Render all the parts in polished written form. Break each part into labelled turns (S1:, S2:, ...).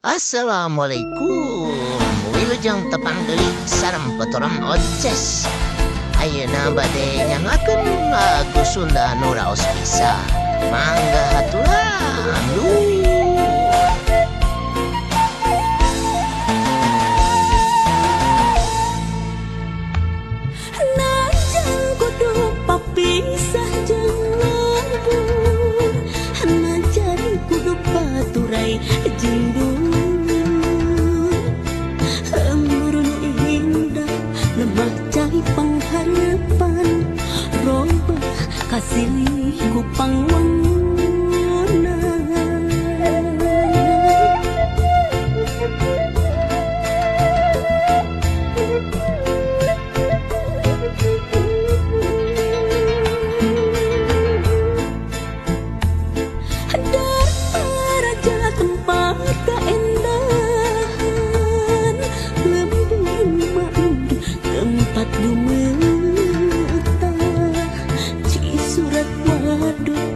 S1: Assalamualaikum. Wilujeng tepang deui sareng petorang oces. Ayeuna bade nyangakeun lagu Sunda nu raos pisan. Mangga haturan.
S2: Najan kudu papisah jeung lembur, najan kudu baturai jeung dur. Lembur nu indah lemah cai pangharapan, robah kasilih ku pangwangunan. Tempat lumetah ci surat waduk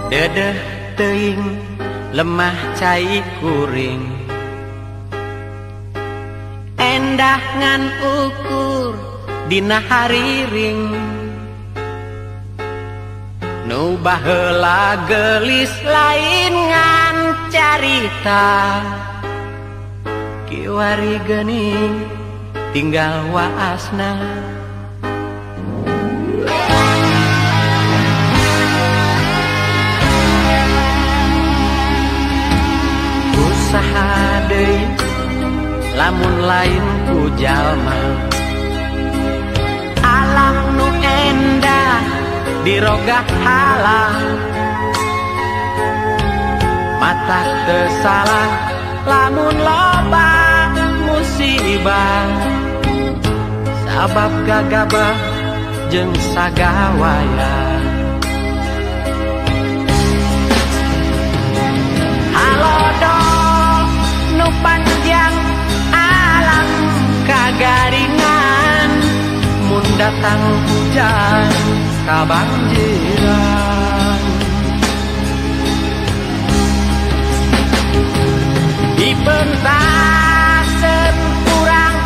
S3: Dedeh teuing lemah cai kuring endah ngan ukur dina hariring nu baheula gelis lain ngan carita kiwari geuning tinggal waasna usaha deui lamun lain ku jalma alam nu endah dirogah halang mata teu salah lamun loba musibah sabab gagabah jeung sagawaya halodoh nu panjang alam kagaringan mun datang hujan kabanjiran dipentaseun urang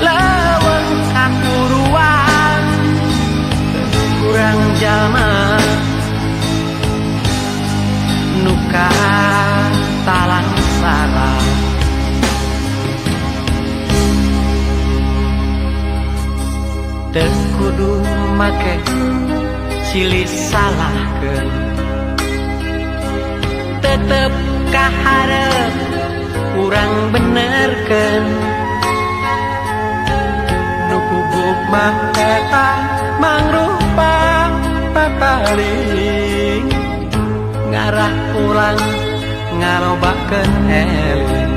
S3: leuweung kakuruan kurang jalma nu katalang sarah teu kudu make silih salahkeun tetep kaharep urang benerkeun nu guguk mah eta mangrupa pataling ngarah urang ngarobakeun eling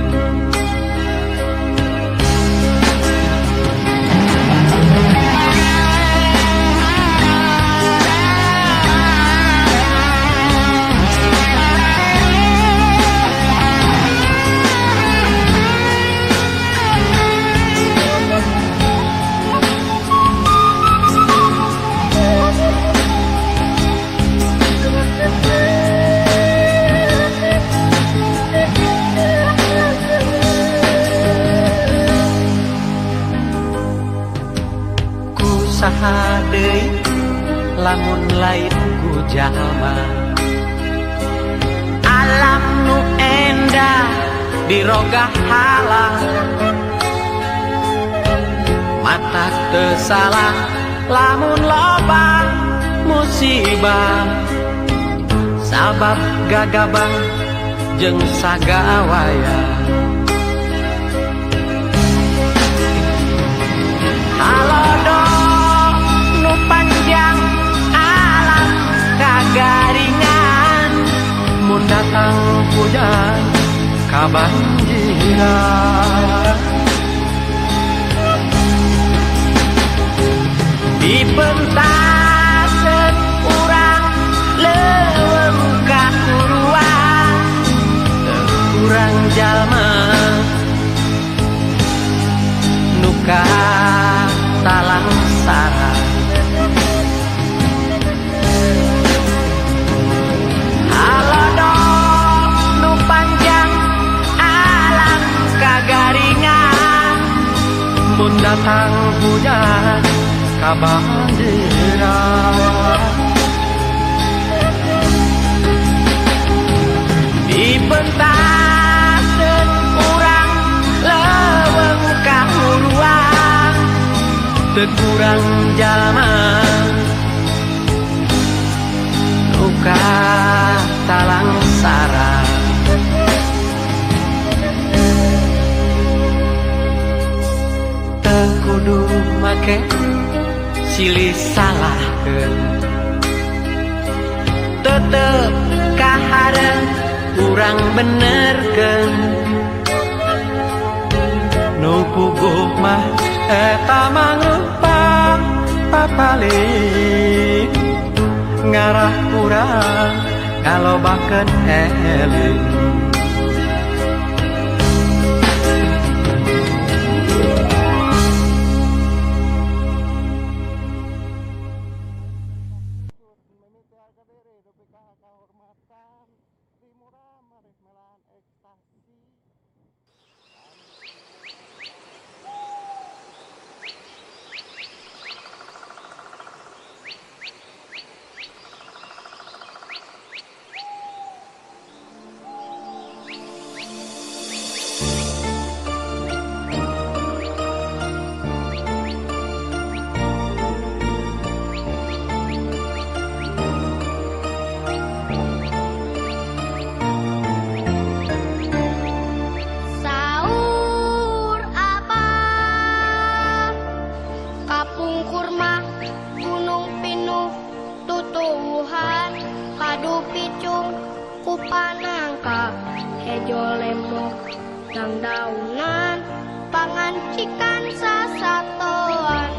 S3: saha deui lamun lain ku jalma alam nu endah dirogah halang mata teu salah lamun loba musibah sabab gagabah jeung sagawaya halodoh nu panjang alam kagaringan mun datang hujan kabanjiran dipentaseun urang leuweung kakuruan teu kurang jalma nu katalang sarah halodoh nu panjang alam kagaringan mun datang hujan kabanjiran dipentaseun urang leuweung kahuruan teu kurang jalma nu katalang sarah teu kudu make silih salahkeun tetep kaharep urang benerkeun nu puguh mah eta mangrupa papaling ngarah urang ngalobakeun eling
S4: panangka hejo lemok dan daunan pangancikan sasatoan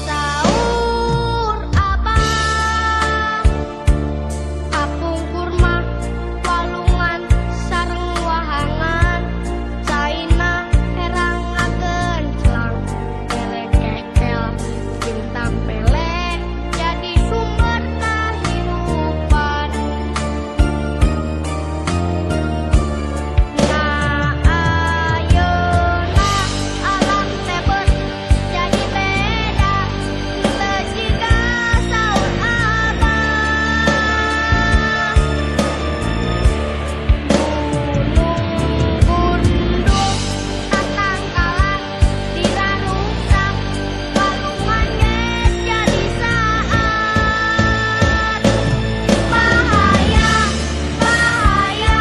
S4: sahur abang kapung kurma walungan sareng wahangan caina herang agen celang pele kekel bintang pele jadi sumber kehidupan nah ayeuna alam tebet jadi beda teu jiga saur abang gunung gundung tatangkalan dirarusak walungan geus jadi saat bahaya bahaya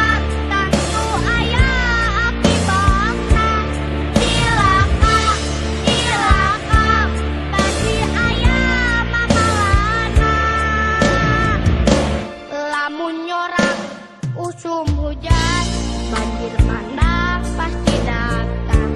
S4: tantu aya akibatna cilaka cilaka pasti aya mamalana lamun nyorak usum hujan banjir bandang pasti datang